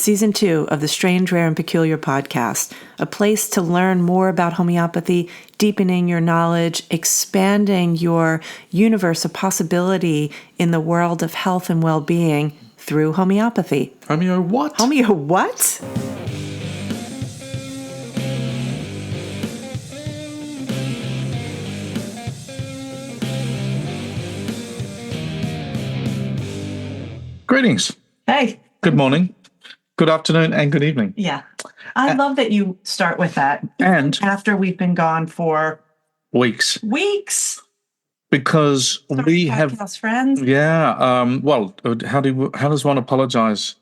Season 2 of the Strange, Rare, and Peculiar podcast, a place to learn more about homeopathy, deepening your knowledge, expanding your universe of possibility in the world of health and well-being through homeopathy. Homeo what? Homeo what? Greetings. Hey. Good morning, good afternoon, and good evening. Yeah. I love that you start with that. And after we've been gone for weeks. Because Sorry, we have podcast friends. Yeah. Well, how does one apologize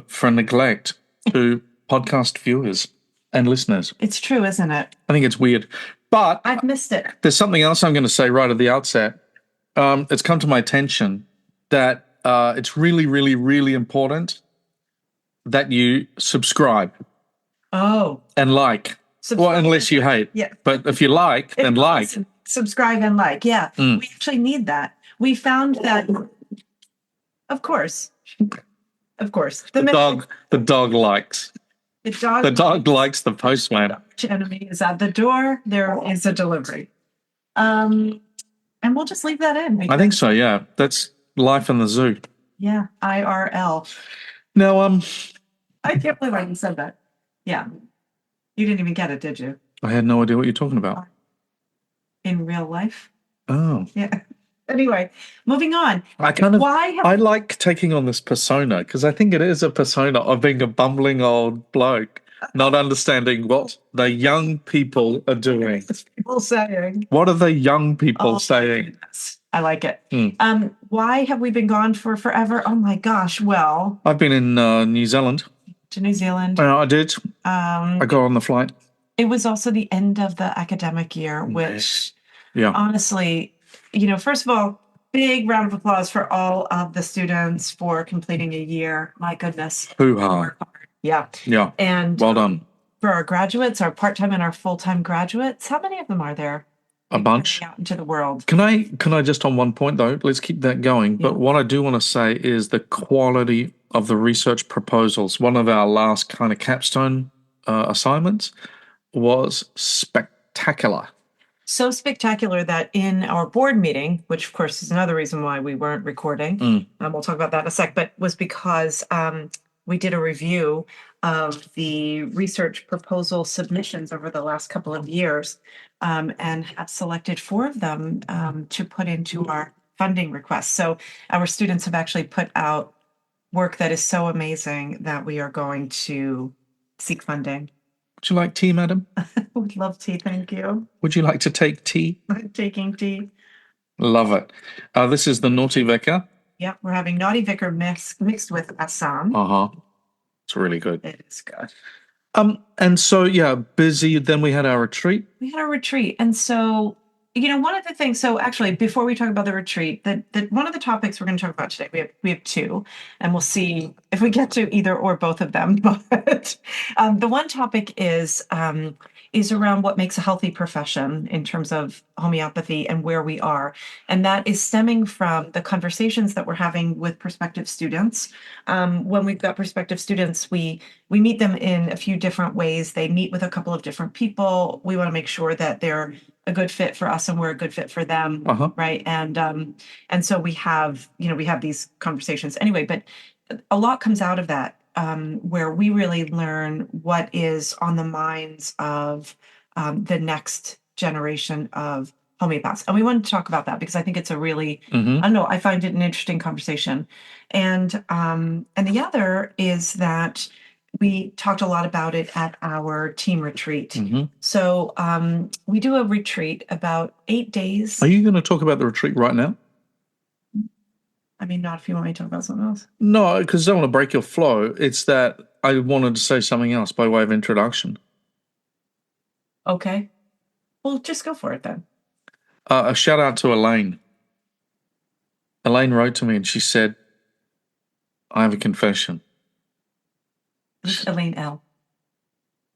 for neglect to podcast viewers and listeners? It's true, isn't it? I think it's weird. But I've missed it. there's something else I'm going to say right at the outset. It's come to my attention that it's really, really, really important that you subscribe. Oh. And like. Well, unless you hate. Yeah. But if you like, then like. Subscribe and like. Yeah. We actually need that. We found that, of course. The dog likes. The dog likes the postman. Which enemy is at the door? There is a delivery. And we'll just leave that in. I think so, yeah. That's life in the zoo. Yeah. IRL. Now, I can't believe I said that. Yeah. You didn't even get it, did you? I had no idea what you're talking about. In real life? Oh. Yeah. Anyway, moving on. I like taking on this persona because I think it is a persona of being a bumbling old bloke, not understanding what the young people are doing. People saying. What are the young people saying? I like it. Why have we been gone for forever? Oh my gosh. Well, I've been in New Zealand. To New Zealand. I did. I got on the flight. It was also the end of the academic year, which honestly, first of all, big round of applause for all of the students for completing a year. My goodness. Hoo-ha. Yeah. Yeah. And well done. For our graduates, our part-time and our full-time graduates, how many of them are there? A bunch. Out into the world. Can I just on one point though, let's keep that going. But what I do want to say is the quality of the research proposals. One of our last kind of capstone assignments was spectacular. So spectacular that in our board meeting, which of course is another reason why we weren't recording, we'll talk about that in a sec, but was because we did a review of the research proposal submissions over the last couple of years and have selected 4 of them to put into our funding requests. So our students have actually put out work that is so amazing that we are going to seek funding. Would you like tea, madam? Would love tea, thank you. Would you like to take tea? I'm taking tea. Love it. This is the Naughty Vicar. Yeah, we're having Naughty Vicar mixed with Assam. It's really good. It is good. And so, busy. Then we had our retreat. And so, one of the things, so actually, before we talk about the retreat, that one of the topics we're going to talk about today, we have 2, and we'll see if we get to either or both of them. But the one topic is around what makes a healthy profession in terms of homeopathy and where we are. And that is stemming from the conversations that we're having with prospective students. When we've got prospective students, we meet them in a few different ways. They meet with a couple of different people. We want to make sure that they're a good fit for us and we're a good fit for them, right? And so we have these conversations anyway, but a lot comes out of that where we really learn what is on the minds of the next generation of homeopaths. And we wanted to talk about that because I think it's a really, I don't know, I find it an interesting conversation. And the other is that we talked a lot about it at our team retreat. So we do a retreat about 8 days. Are you going to talk about the retreat right now? I mean, not if you want me to talk about something else. No, because I don't want to break your flow. It's that I wanted to say something else by way of introduction. Okay. Well, just go for it then. A shout out to Elaine. Elaine wrote to me and she said, I have a confession. Elaine L.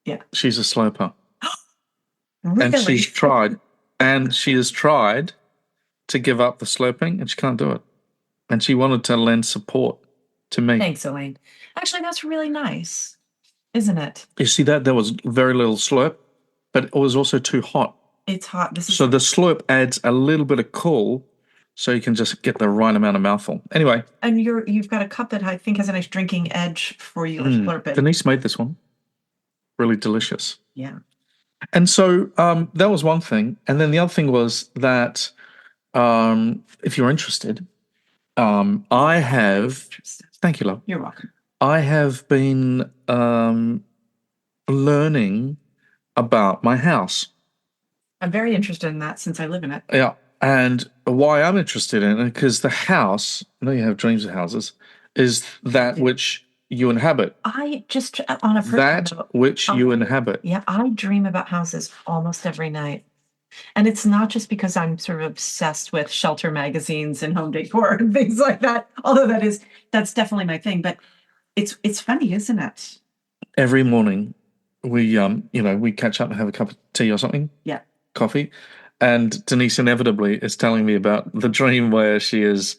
Yeah. She's a sloper. Really? And she has tried to give up the sloping and she can't do it. And she wanted to lend support to me. Thanks, Elaine. Actually, that's really nice, isn't it? You see that? There was very little slurp, but it was also too hot. It's hot. So the slurp adds a little bit of cool, so you can just get the right amount of mouthful. Anyway. And you've got a cup that I think has a nice drinking edge for your slurping. Denise made this one. Really delicious. Yeah. And so that was one thing. And then the other thing was that if you're interested, I have. Thank you, love. You're welcome. I have been learning about my house. I'm very interested in that since I live in it. Yeah. And why I'm interested in it, because the house, I know you have dreams of houses, is that which you inhabit. I just, on a personal That note, which you inhabit. Yeah, I dream about houses almost every night. And it's not just because I'm sort of obsessed with shelter magazines and home decor and things like that, although that's definitely my thing. But it's funny, isn't it? Every morning we we catch up and have a cup of tea or something. Yeah. Coffee. And Denise inevitably is telling me about the dream where she is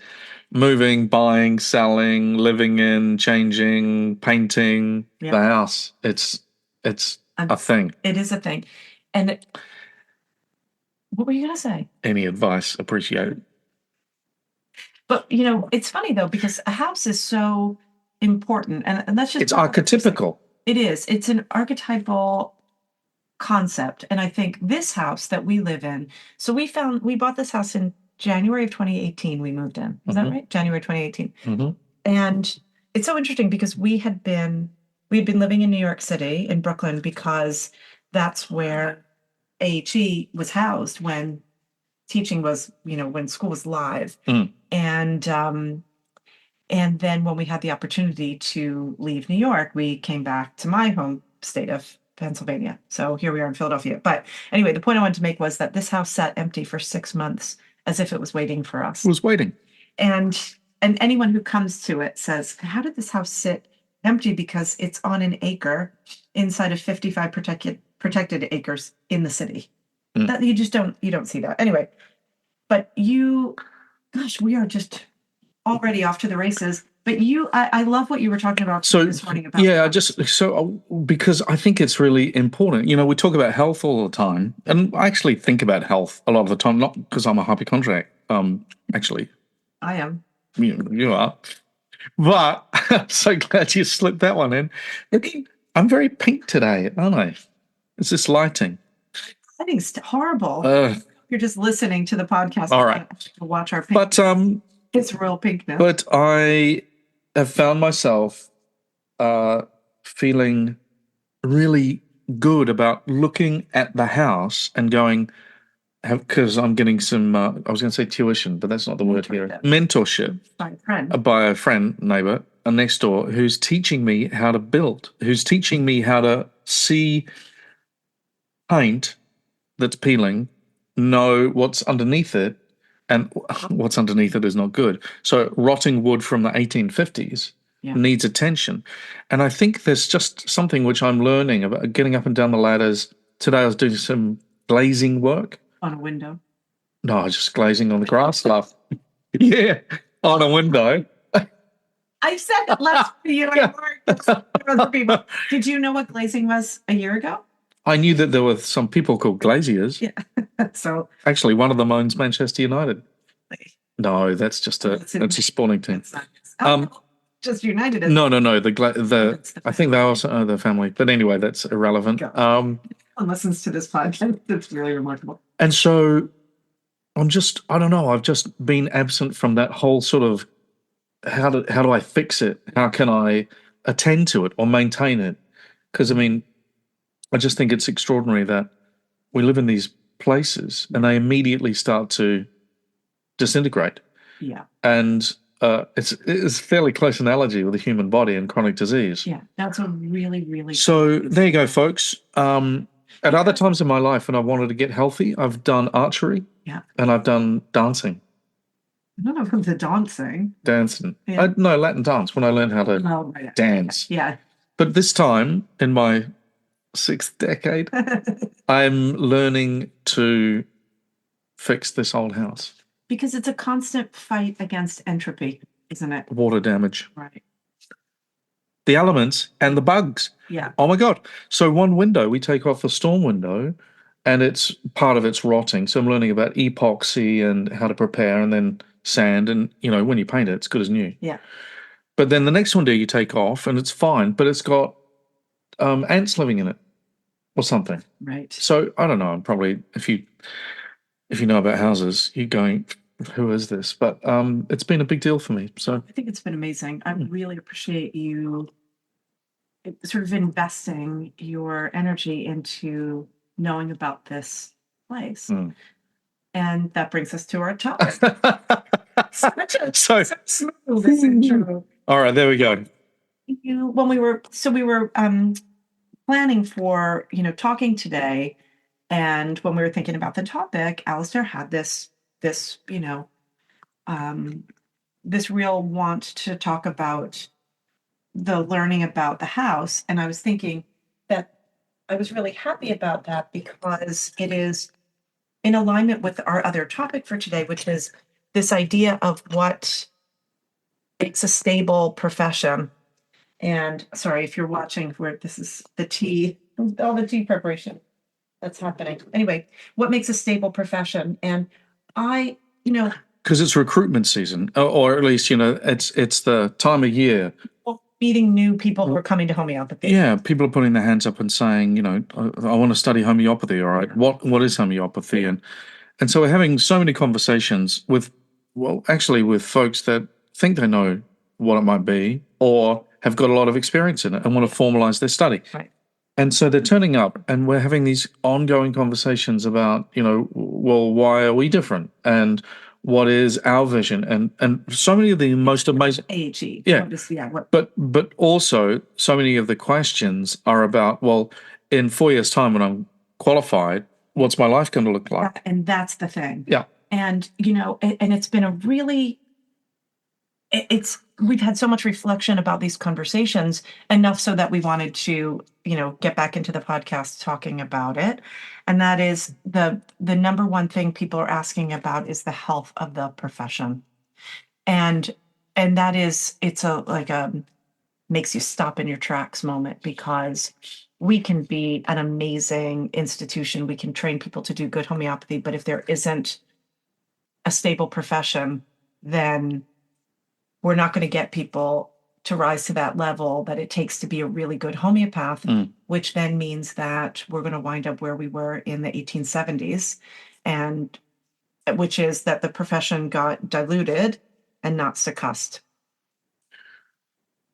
moving, buying, selling, living in, changing, painting the house. It's a thing. It is a thing. And what were you gonna say? Any advice appreciated. But it's funny though, because a house is so important, and that's just it's archetypical. It is. It's an archetypal concept. And I think this house that we live in, so we bought this house in January of 2018. We moved in. Is that right? January 2018. And it's so interesting because we had been living in New York City, in Brooklyn, because that's where AHE was housed when teaching was, when school was live. And then when we had the opportunity to leave New York, we came back to my home state of Pennsylvania. So here we are in Philadelphia. But anyway, the point I wanted to make was that this house sat empty for 6 months as if it was waiting for us. It was waiting. And anyone who comes to it says, how did this house sit empty? Because it's on an acre inside of 55 protected acres in the city. That you don't see that. Anyway, but gosh, we are just already off to the races. But I love what you were talking about this morning about. Yeah, because I think it's really important. We talk about health all the time, and I actually think about health a lot of the time, not because I'm a hypochondriac. Actually, I am. You are. But I'm so glad you slipped that one in. I'm very pink today, aren't I? It's this lighting. Lighting's horrible. You're just listening to the podcast. All right. To watch our pink. But it's real pink now. But I have found myself feeling really good about looking at the house and going, because I'm getting some, I was going to say tuition, but that's not the word here. Mentorship. By a friend, neighbor, next door, who's teaching me how to build, who's teaching me how to see paint that's peeling, know what's underneath it, and what's underneath it is not good. So rotting wood from the 1850s needs attention. And I think there's just something which I'm learning about getting up and down the ladders. Today I was doing some glazing work. On a window? No, I was just glazing on the grass stuff. Yeah, on a window. I said it last year. Other people. Did you know what glazing was a year ago? I knew that there were some people called glaziers. Yeah. So actually, one of them owns Manchester United. No, that's just that's a sporting team. Just United. No. I think they also own the family. But anyway, that's irrelevant. Listens to this podcast. It's really remarkable. And so I don't know. I've just been absent from that whole sort of how do I fix it? How can I attend to it or maintain it? Because I just think it's extraordinary that we live in these places and they immediately start to disintegrate. Yeah. And it's a fairly close analogy with the human body and chronic disease. Yeah, that's a really, really. So there you go, folks. At other times in my life when I wanted to get healthy, I've done archery. Yeah. And I've done dancing. I don't know if it's dancing. Dancing. Yeah. No, Latin dance, when I learned how to dance. Yeah. But this time, in my 6th decade, I'm learning to fix this old house. Because it's a constant fight against entropy, isn't it? Water damage. Right. the elements and the bugs. Yeah. Oh my God. So one window, we take off the storm window and it's part of it's rotting. So I'm learning about epoxy and how to prepare and then sand. And, when you paint it, it's good as new. Yeah. But then the next window you take off and it's fine, but it's got ants living in it or something. Right. So I don't know. I'm probably, if you know about houses, you're going, who is this? But it's been a big deal for me. So I think it's been amazing. I really appreciate you sort of investing your energy into knowing about this place. And that brings us to our topic. So This intro. All right, there we go. When we were planning for talking today, and when we were thinking about the topic, Alastair had this real want to talk about the learning about the house, and I was thinking that I was really happy about that because it is in alignment with our other topic for today, which is this idea of what makes a stable profession. And sorry if you're watching where this is the tea, all the tea preparation that's happening. Anyway, what makes a stable profession? And I, because it's recruitment season, or at least it's the time of year. Meeting new people who are coming to homeopathy. Yeah, people are putting their hands up and saying, I want to study homeopathy. All right, what is homeopathy? And so we're having so many conversations with folks that think they know what it might be or have got a lot of experience in it and want to formalize their study. Right. And so they're turning up and we're having these ongoing conversations about, well, why are we different? And what is our vision? And so many of the most amazing AHE. Yeah. But also so many of the questions are about, well, in 4 years' time when I'm qualified, what's my life going to look like? And that's the thing. Yeah. And and it's been a really we've had so much reflection about these conversations, enough so that we wanted to, get back into the podcast talking about it. And that is the number one thing people are asking about is the health of the profession. And that is, it's a makes you stop in your tracks moment, because we can be an amazing institution. We can train people to do good homeopathy, but if there isn't a stable profession, then we're not going to get people to rise to that level that it takes to be a really good homeopath, which then means that we're going to wind up where we were in the 1870s, and which is that the profession got diluted and not succussed.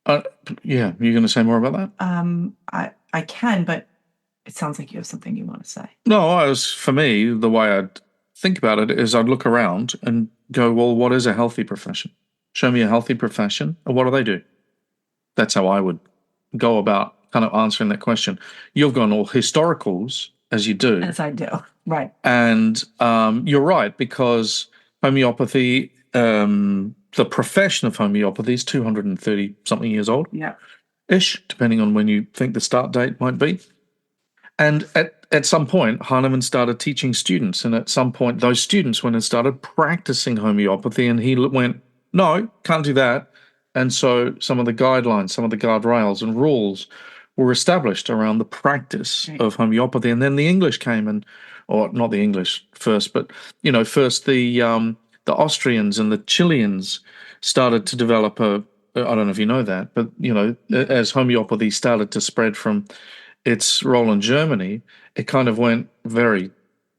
Yeah, you're going to say more about that? I can, but it sounds like you have something you want to say. No, for me, the way I'd think about it is I'd look around and go, well, what is a healthy profession? Show me a healthy profession, and what do they do? That's how I would go about kind of answering that question. You've gone all historicals, as you do. As I do, right. And you're right, because homeopathy, the profession of homeopathy is 230-something years old. Yeah. Ish, depending on when you think the start date might be. And at some point, Hahnemann started teaching students. And at some point, those students went and started practicing homeopathy. And he went, no, can't do that. And so some of the guidelines, some of the guardrails and rules were established around the practice of homeopathy. And then the English came or not the English first, but, first the Austrians and the Chileans started to develop I don't know if you know that, but, as homeopathy started to spread from its role in Germany, it kind of went very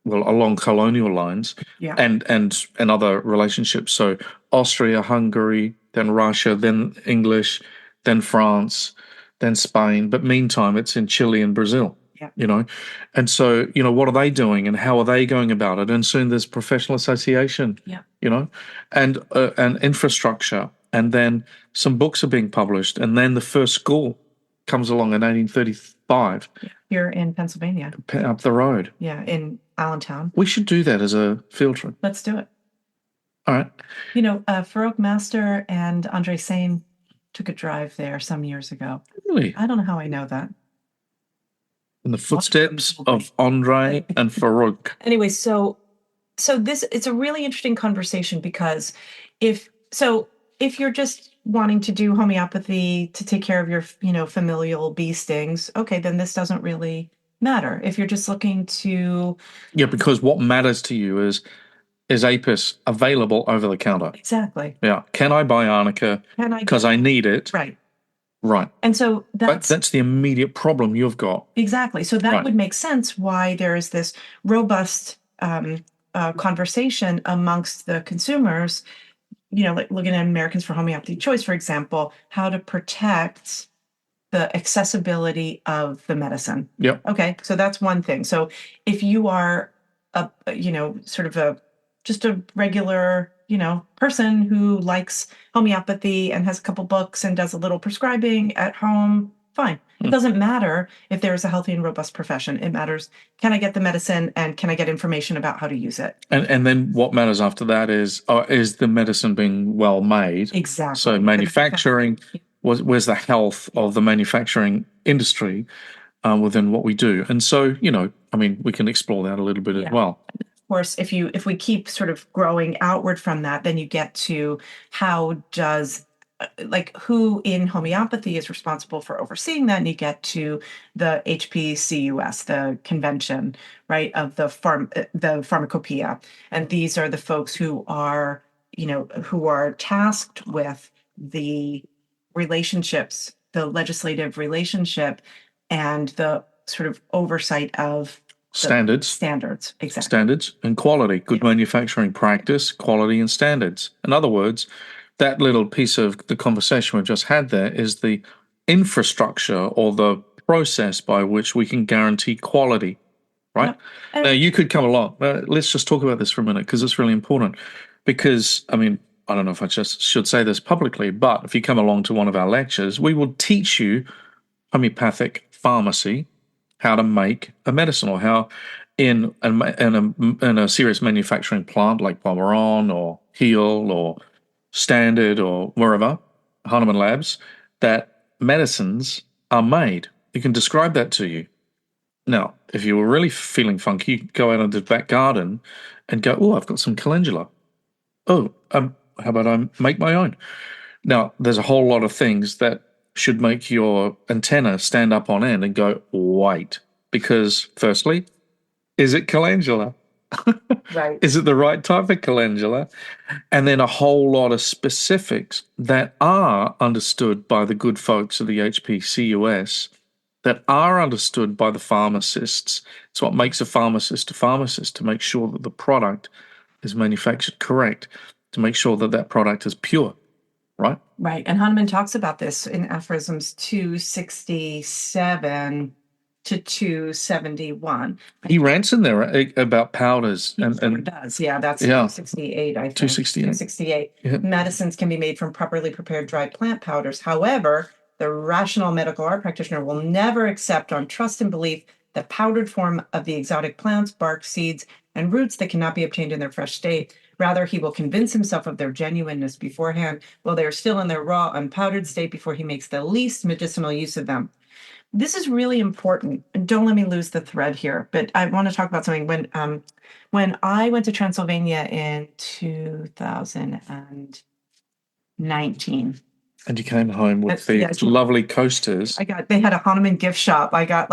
well along colonial lines, and other relationships. So Austria, Hungary, then Russia, then English, then France, then Spain. But meantime, it's in Chile and Brazil. And so what are they doing and how are they going about it? And soon there's professional association. And infrastructure, and then some books are being published, and then the first school comes along in 1835. Here in Pennsylvania. Up the road. Yeah, in Allentown. We should do that as a field trip. Let's do it. All right. Farouk Master and Andre Sain took a drive there some years ago. Really? I don't know how I know that. In the footsteps of Andre and Farouk. Anyway, so it's a really interesting conversation, because if you're just wanting to do homeopathy to take care of your, familial bee stings, okay, then this doesn't really matter. If you're just looking to, Yeah, because what matters to you is Apis available over the counter? exactly, Yeah. Can I buy arnica can I because get, I need it? right. Right. And so But that's the immediate problem you've got. exactly. So that Right. would make sense why there is this robust conversation amongst the consumers, like looking at Americans for Homeopathy Choice, for example, how to protect the accessibility of the medicine. Yep. Okay, so that's one thing. So if you are sort of just a regular, person who likes homeopathy and has a couple books and does a little prescribing at home, fine. It doesn't matter if there's a healthy and robust profession. It matters, can I get the medicine and can I get information about how to use it? And then what matters after that is the medicine being well made? Exactly. So manufacturing, where's the health of the manufacturing industry within what we do? And so, I mean, we can explore that a little bit as well. Of course, if we keep sort of growing outward from that, then you get to how does who in homeopathy is responsible for overseeing that, and you get to the HPCUS, the convention, right, of the pharmacopoeia, and these are the folks who are who are tasked with the relationships, the legislative relationship, and the sort of oversight of Standards exactly. Standards and quality, good manufacturing practice, quality and standards. In other words, that little piece of the conversation we've just had there is the infrastructure or the process by which we can guarantee quality, right? Now, you could come along. Let's just talk about this for a minute because it's really important. Because, I mean, I don't know if I just should say this publicly, but if you come along to one of our lectures, we will teach you homeopathic pharmacy, how to make a medicine, or how in a serious manufacturing plant like Pomeron or Heal or Standard or wherever, Hahnemann Labs, that medicines are made. You can describe that to you. Now, if you were really feeling funky, go out into the back garden and go, oh, I've got some calendula. Oh, how about I make my own? Now, there's a whole lot of things that should make your antenna stand up on end and go, wait, because firstly, is it calendula? Right. Is it the right type of calendula? And then a whole lot of specifics that are understood by the good folks of the HPCUS, that are understood by the pharmacists. It's what makes a pharmacist to make sure that the product is manufactured correct, to make sure that that product is pure, right? Right. And Hahnemann talks about this in Aphorisms 267 to 271. He rants in there about powders. He does. Yeah, that's 268, I think. 268. 268. Yeah. Medicines can be made from properly prepared dry plant powders. However, the rational medical art practitioner will never accept on trust and belief the powdered form of the exotic plants, bark, seeds, and roots that cannot be obtained in their fresh state. Rather, he will convince himself of their genuineness beforehand, while they are still in their raw, unpowdered state before he makes the least medicinal use of them. This is really important. And don't let me lose the thread here, but I want to talk about something. When I went to Transylvania in 2019. And you came home with these lovely coasters. They had a Hahnemann gift shop. I got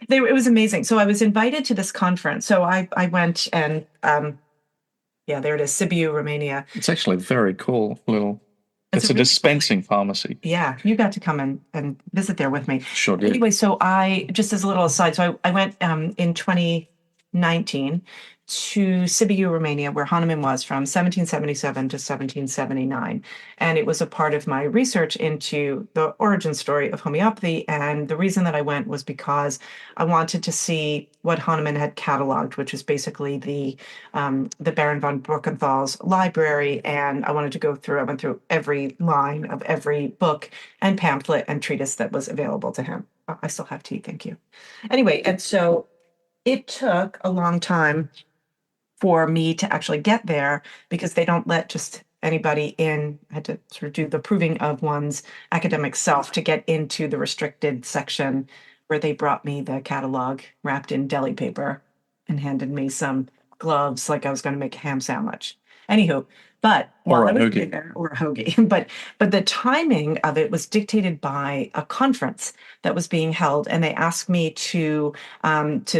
it was amazing. So I was invited to this conference. So I went and, there it is, Sibiu, Romania. It's actually very cool little. It's a dispensing pharmacy. Yeah, you got to come and visit there with me. Sure did. Anyway, so just as a little aside, so I went in 2019 to Sibiu, Romania, where Hahnemann was from 1777 to 1779. And it was a part of my research into the origin story of homeopathy. And the reason that I went was because I wanted to see what Hahnemann had cataloged, which is basically the Baron von Borkenthal's library. And I wanted to I went through every line of every book and pamphlet and treatise that was available to him. I still have tea, thank you. Anyway, and so it took a long time for me to actually get there because they don't let just anybody in. I had to sort of do the proving of one's academic self to get into the restricted section where they brought me the catalog wrapped in deli paper and handed me some gloves like I was going to make a ham sandwich. Anywho, but while Or I a was hoagie. there, or a hoagie, but the timing of it was dictated by a conference that was being held, and they asked me to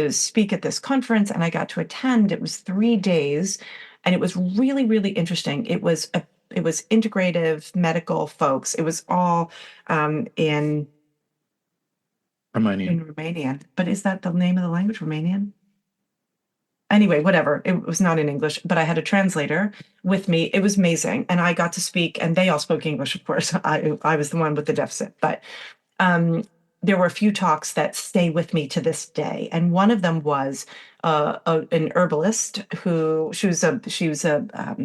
speak at this conference, and I got to attend. It was 3 days, and it was really, really interesting. It was integrative medical folks. It was all in Romanian. Romanian. But is that the name of the language, Romanian? Anyway, whatever. It was not in English, but I had a translator with me. It was amazing, and I got to speak, and they all spoke English, of course. I was the one with the deficit, but um, there were a few talks that stay with me to this day, and one of them was an herbalist who she was a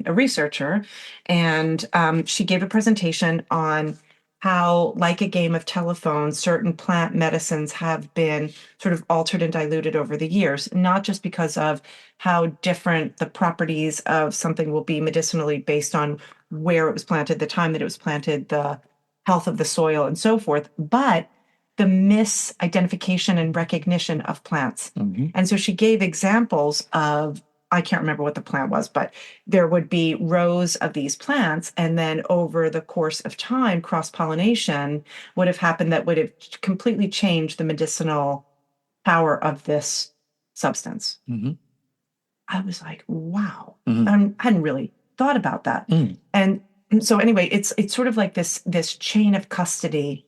researcher, and she gave a presentation on how, like a game of telephone, certain plant medicines have been sort of altered and diluted over the years, not just because of how different the properties of something will be medicinally based on where it was planted, the time that it was planted, the health of the soil, and so forth, but the misidentification and recognition of plants. Mm-hmm. And so she gave examples of, I can't remember what the plant was, but there would be rows of these plants. And then over the course of time, cross pollination would have happened that would have completely changed the medicinal power of this substance. Mm-hmm. I was like, wow. Mm-hmm. I hadn't really thought about that. Mm. And so anyway, it's sort of like this chain of custody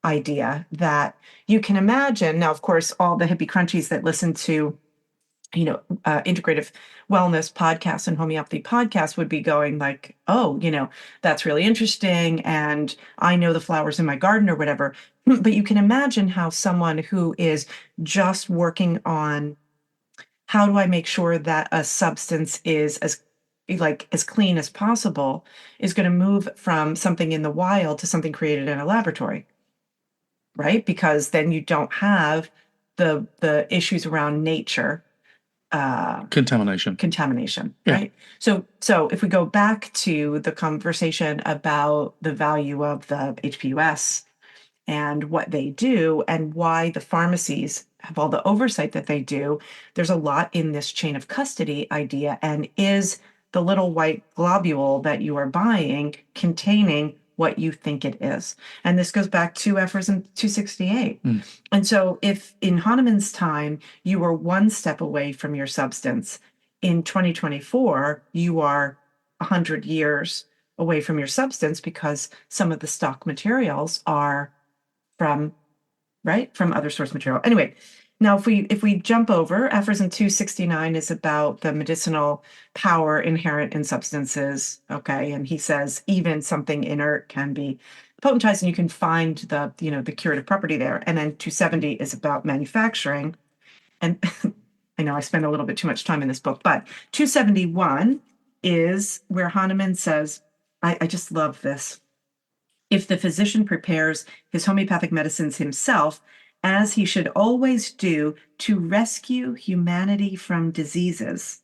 idea that you can imagine. Now, of course, all the hippie crunchies that listen to, integrative wellness podcasts and homeopathy podcasts would be going like, oh, that's really interesting. And I know the flowers in my garden or whatever. But you can imagine how someone who is just working on how do I make sure that a substance is as clean as possible is going to move from something in the wild to something created in a laboratory, right? Because then you don't have the issues around nature Contamination. Yeah. right? So if we go back to the conversation about the value of the HPUS and what they do and why the pharmacies have all the oversight that they do, there's a lot in this chain of custody idea. And is the little white globule that you are buying containing what you think it is? And this goes back to Ephesus 268. Mm. And so if in Hahnemann's time, you were one step away from your substance, in 2024, you are 100 years away from your substance because some of the stock materials are from other source material. Anyway, now if we jump over, Aphorism 269 is about the medicinal power inherent in substances. Okay, and he says even something inert can be potentized, and you can find the curative property there. And then 270 is about manufacturing, and I know I spend a little bit too much time in this book, but 271 is where Hahnemann says, I just love this. If the physician prepares his homeopathic medicines himself, as he should always do, to rescue humanity from diseases.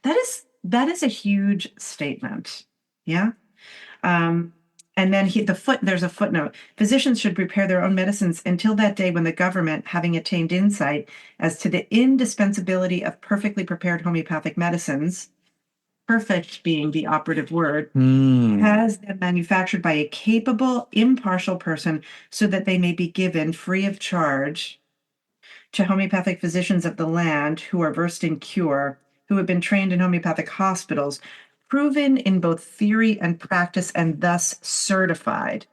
That is a huge statement. Yeah. And then there's a footnote. Physicians should prepare their own medicines until that day when the government, having attained insight as to the indispensability of perfectly prepared homeopathic medicines, perfect being the operative word, has them manufactured by a capable, impartial person so that they may be given free of charge to homeopathic physicians of the land who are versed in cure, who have been trained in homeopathic hospitals, proven in both theory and practice, and thus certified.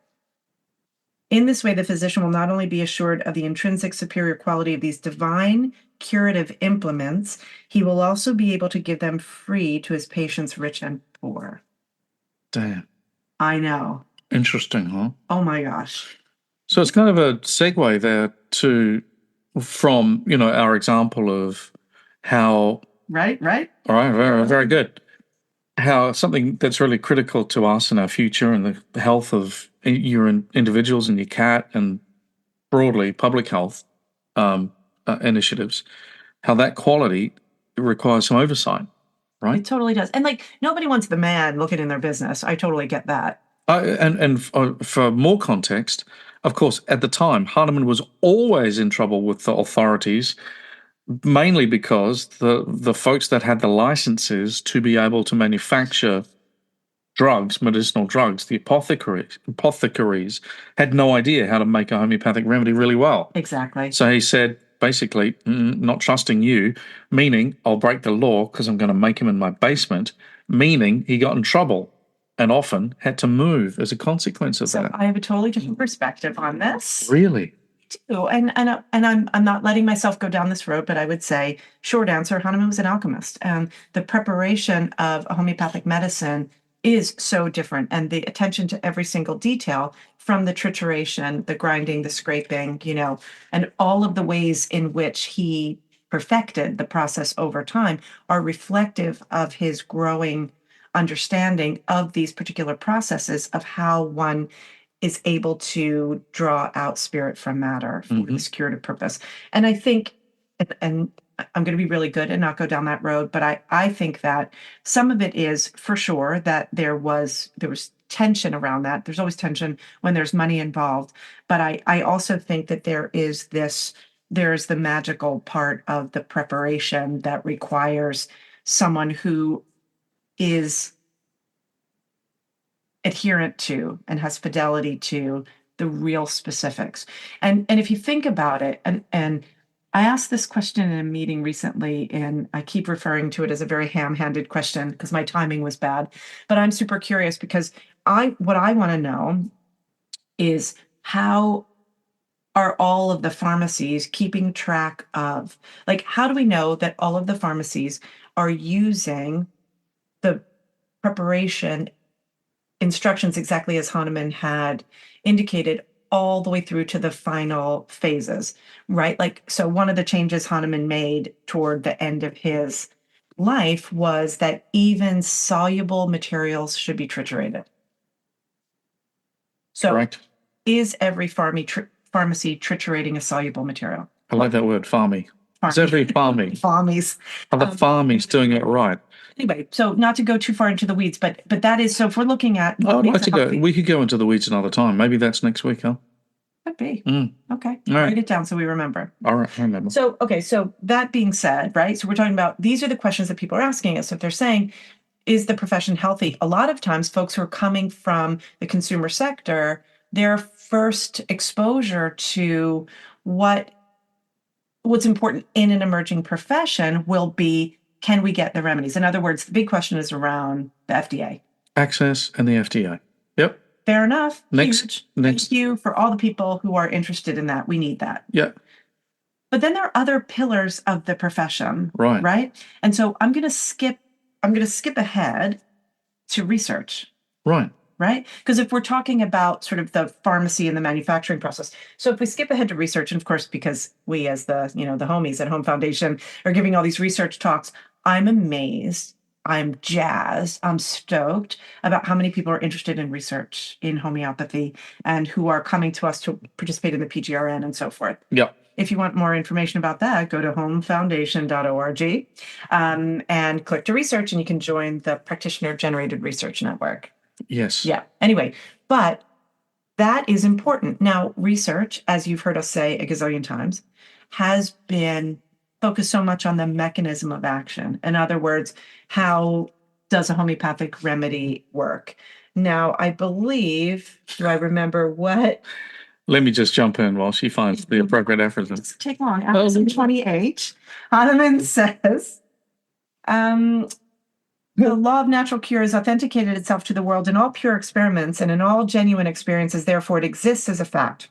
In this way, the physician will not only be assured of the intrinsic superior quality of these divine curative implements, he will also be able to give them free to his patients, rich and poor. Damn. I know. Interesting, huh? Oh my gosh. So it's kind of a segue there from our example of how Right. all right, very, very good. How something that's really critical to us and our future and the health of your individuals and your cat and broadly public health initiatives, how that quality requires some oversight, right? It totally does. And nobody wants the man looking in their business. I totally get that. For more context, of course, at the time, Hahnemann was always in trouble with the authorities mainly because the folks that had the licenses to be able to manufacture drugs, medicinal drugs, the apothecaries had no idea how to make a homeopathic remedy really well. Exactly. So he said, basically, not trusting you, meaning I'll break the law because I'm going to make him in my basement, meaning he got in trouble and often had to move as a consequence of So that. I have a totally different perspective on this. Really? Too. And I'm not letting myself go down this road, but I would say, short answer, Hahnemann was an alchemist. And the preparation of a homeopathic medicine is so different. And the attention to every single detail, from the trituration, the grinding, the scraping, and all of the ways in which he perfected the process over time, are reflective of his growing understanding of these particular processes, of how one is able to draw out spirit from matter for this curative purpose. And I think, and I'm going to be really good and not go down that road, but I think that some of it is for sure that there was tension around that. There's always tension when there's money involved. But I also think that there's the magical part of the preparation that requires someone who is adherent to and has fidelity to the real specifics. And if you think about it, and I asked this question in a meeting recently, and I keep referring to it as a very ham-handed question because my timing was bad, but I'm super curious because what I want to know is, how are all of the pharmacies keeping track of, like, how do we know that all of the pharmacies are using the preparation instructions exactly as Hahnemann had indicated, all the way through to the final phases, right? Like, so one of the changes Hahnemann made toward the end of his life was that even soluble materials should be triturated. So Correct. is every pharmacy triturating a soluble material? I like that word, farmy. Is every farmy? Farmies. Are the farmies doing it right? Anyway, so not to go too far into the weeds, but that is, so if we're looking at, I would like to go. We could go into the weeds another time. Maybe that's next week, huh? Could be. Okay. All right. Write it down so we remember. All right, I remember. So, okay, so that being said, right? So we're talking about, these are the questions that people are asking us. If they're saying, is the profession healthy? A lot of times folks who are coming from the consumer sector, their first exposure to what's important in an emerging profession will be, can we get the remedies? In other words, the big question is around the FDA. Access and the FDA. Yep. Fair enough. Next. Huge. Thank you for all the people who are interested in that. We need that. Yep. But then there are other pillars of the profession, Right. right? And so I'm going to skip ahead to research. Right. Right? Because if we're talking about sort of the pharmacy and the manufacturing process, so if we skip ahead to research, and of course, because we as the homies at Home Foundation are giving all these research talks, I'm amazed, I'm jazzed, I'm stoked about how many people are interested in research in homeopathy and who are coming to us to participate in the PGRN and so forth. Yep. If you want more information about that, go to homefoundation.org and click to research, and you can join the Practitioner-Generated Research Network. Yes. Yeah. Anyway, but that is important. Now, research, as you've heard us say a gazillion times, has been focused so much on the mechanism of action. In other words, how does a homeopathic remedy work? Now, I believe, do I remember what? Let me just jump in while she finds the appropriate efforts. It doesn't take long. Episode 28, Hahnemann says, the law of natural cure has authenticated itself to the world in all pure experiments and in all genuine experiences. Therefore, it exists as a fact.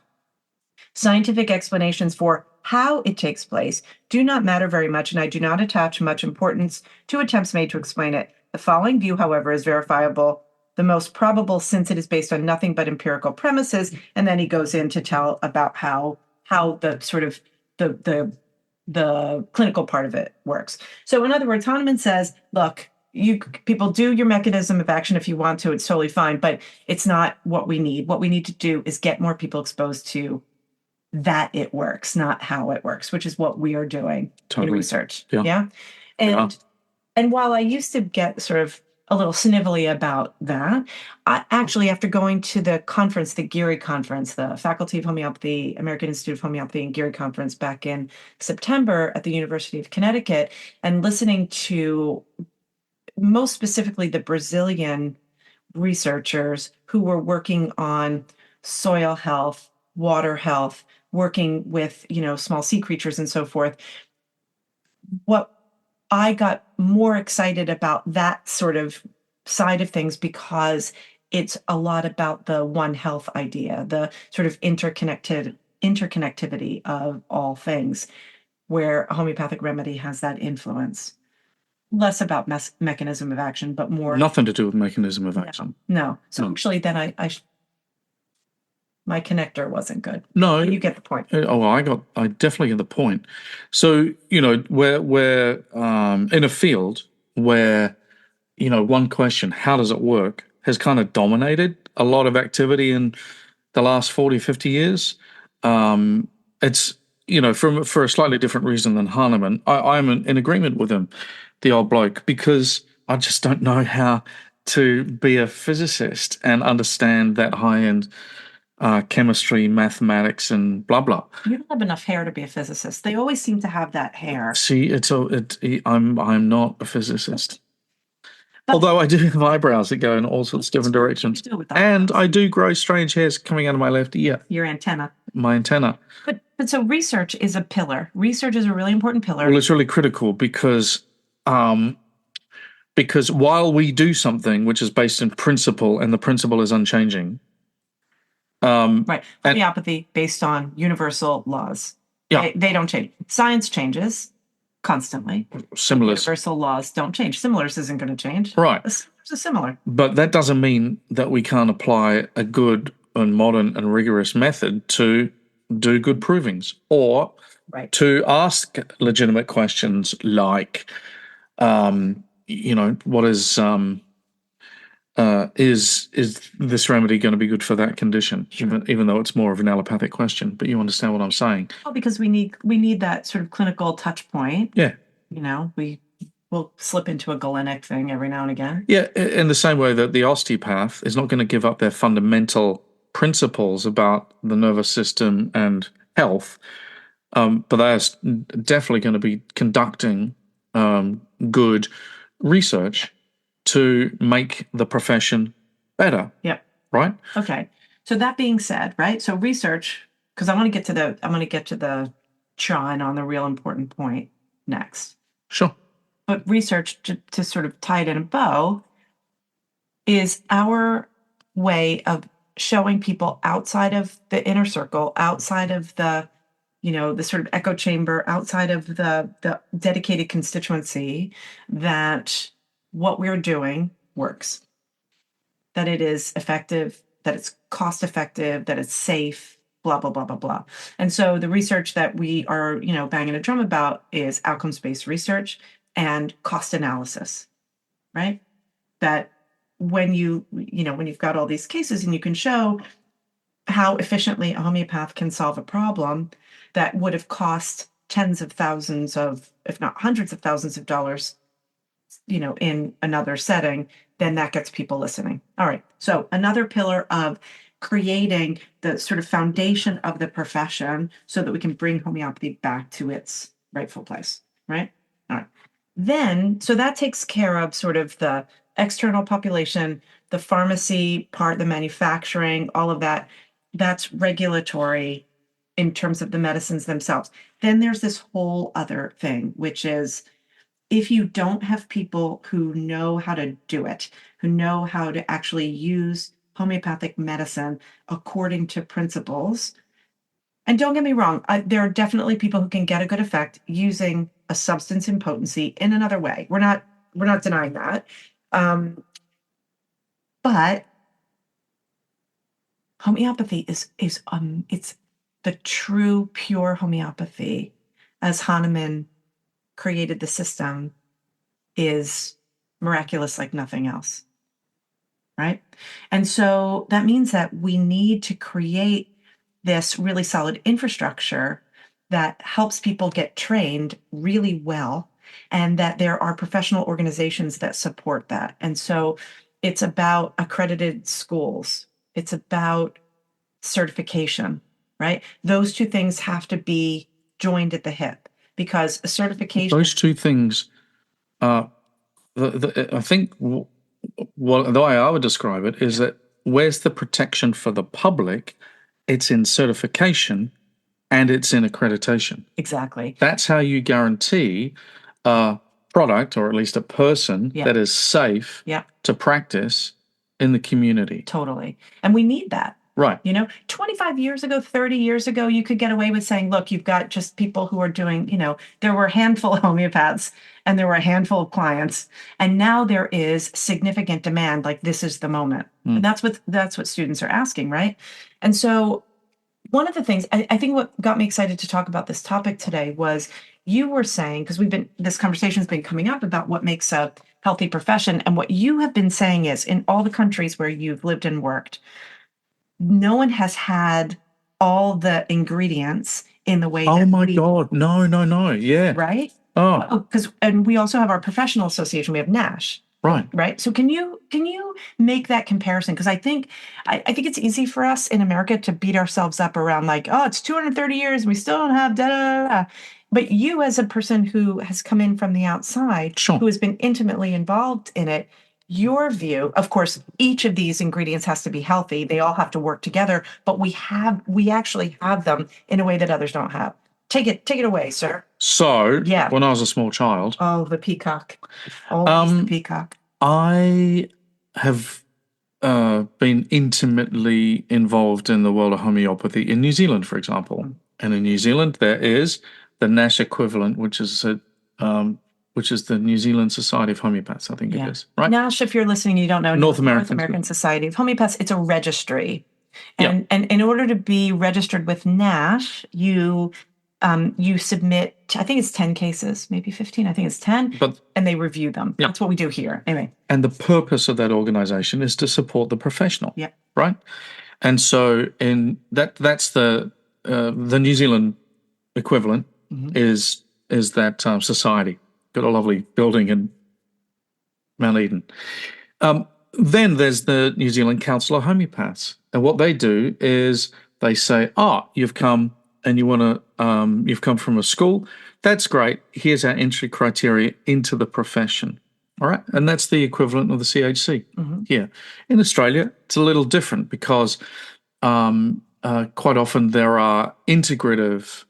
Scientific explanations for how it takes place do not matter very much, and I do not attach much importance to attempts made to explain it. The following view, however, is verifiable, the most probable, since it is based on nothing but empirical premises. And then he goes in to tell about how the sort of the clinical part of it works. So in other words, Hahnemann says, look, you people do your mechanism of action if you want to, it's totally fine, but it's not what we need. What we need to do is get more people exposed to that it works, not how it works, which is what we are doing in research. Yeah. And while I used to get sort of a little snivelly about that. Actually, after going to the conference, the Geary conference, the Faculty of Homeopathy, American Institute of Homeopathy and Geary conference back in September at the University of Connecticut, and listening to most specifically the Brazilian researchers who were working on soil health, water health, working with, small sea creatures and so forth. What I got more excited about that sort of side of things because it's a lot about the One Health idea, the sort of interconnectivity of all things, where a homeopathic remedy has that influence. Less about mechanism of action, but more Nothing to do with mechanism of action. No. So No. actually, then my connector wasn't good. No, You get the point. I definitely get the point. So, we're in a field where, one question, how does it work, has kind of dominated a lot of activity in the last 40, 50 years. It's, for a slightly different reason than Hahnemann. I'm in agreement with him, the old bloke, because I just don't know how to be a physicist and understand that high-end chemistry, mathematics, and blah blah. You don't have enough hair to be a physicist. They always seem to have that hair. See, I'm not a physicist. Although I do have eyebrows that go in all sorts of different directions, and I do grow strange hairs coming out of my left ear. Your antenna. My antenna. But so research is a pillar. Research is a really important pillar. Well, it's really critical because while we do something which is based in principle and the principle is unchanging. Right. Homeopathy based on universal laws. Yeah. They don't change. Science changes constantly. Similars. Universal laws don't change. Similars isn't going to change. Right. Similars are similar. But that doesn't mean that we can't apply a good and modern and rigorous method to do good provings or to ask legitimate questions like, what is this remedy going to be good for that condition? Sure. Even though it's more of an allopathic question, but you understand what I'm saying. Well, because we need that sort of clinical touch point. Yeah. We'll slip into a Galenic thing every now and again. Yeah, in the same way that the osteopath is not going to give up their fundamental principles about the nervous system and health, but they're definitely going to be conducting good research to make the profession better. Yep. Right? Okay. So that being said, right? So research, because I want to get to the chine on the real important point next. Sure. But research, to sort of tie it in a bow, is our way of showing people outside of the inner circle, outside of the sort of echo chamber, outside of the dedicated constituency, that what we're doing works, that it is effective, that it's cost effective, that it's safe, blah, blah, blah, blah, blah. And so the research that we are, banging a drum about is outcomes-based research and cost analysis, right? That when you've got all these cases and you can show how efficiently a homeopath can solve a problem that would have cost tens of thousands of, if not hundreds of thousands of dollars, in another setting, then that gets people listening. All right. So another pillar of creating the sort of foundation of the profession so that we can bring homeopathy back to its rightful place, right? All right. Then, so that takes care of sort of the external population, the pharmacy part, the manufacturing, all of that. That's regulatory in terms of the medicines themselves. Then there's this whole other thing, which is if you don't have people who know how to do it, who know how to actually use homeopathic medicine according to principles, and don't get me wrong, there are definitely people who can get a good effect using a substance in potency in another way. We're not denying that. But homeopathy is it's the true pure homeopathy, as Hahnemann created the system, is miraculous like nothing else, right? And so that means that we need to create this really solid infrastructure that helps people get trained really well and that there are professional organizations that support that. And so it's about accredited schools. It's about certification, right? Those two things have to be joined at the hip because a certification. Those two things are, I think, the way I would describe it is that where's the protection for the public? It's in certification and it's in accreditation. Exactly. That's how you guarantee a product, or at least a person, that is safe to practice in the community. Totally. And we need that. Right. 25 years ago, 30 years ago, you could get away with saying, look, you've got just people who are doing, there were a handful of homeopaths and there were a handful of clients. And now there is significant demand, like this is the moment. And that's what students are asking, right? And so one of the things, I think what got me excited to talk about this topic today was you were saying, because this conversation has been coming up about what makes a healthy profession. And what you have been saying is in all the countries where you've lived and worked, no one has had all the ingredients in the way. Oh my God. No. Yeah. Right? Oh. And we also have our professional association. We have NASH. Right. So can you make that comparison? Because I think it's easy for us in America to beat ourselves up around like, oh, it's 230 years and we still don't have da da da. But you, as a person who has come in from the outside, who has been intimately involved in it, your view, of course, each of these ingredients has to be healthy. They all have to work together, but we actually have them in a way that others don't have. Take it away, sir. So, when I was a small child. Oh, the peacock. Always the peacock. I have been intimately involved in the world of homeopathy in New Zealand, for example. And in New Zealand, there is the NASH equivalent, which is the New Zealand Society of Homeopaths, I think it is. Right? NASH, if you're listening, you don't know. North American Society of Homeopaths. It's a registry. And in order to be registered with NASH, you submit, I think it's 10 cases, maybe 15. I think it's 10. And they review them. That's what we do here. Anyway. And the purpose of that organization is to support the professional. Right? And so that's the New Zealand equivalent is that society. Got a lovely building in Mount Eden. Then there's the New Zealand Council of Homeopaths. And what they do is they say, you've come and you've come from a school. That's great. Here's our entry criteria into the profession. All right. And that's the equivalent of the CHC here. In Australia, it's a little different because quite often there are integrative.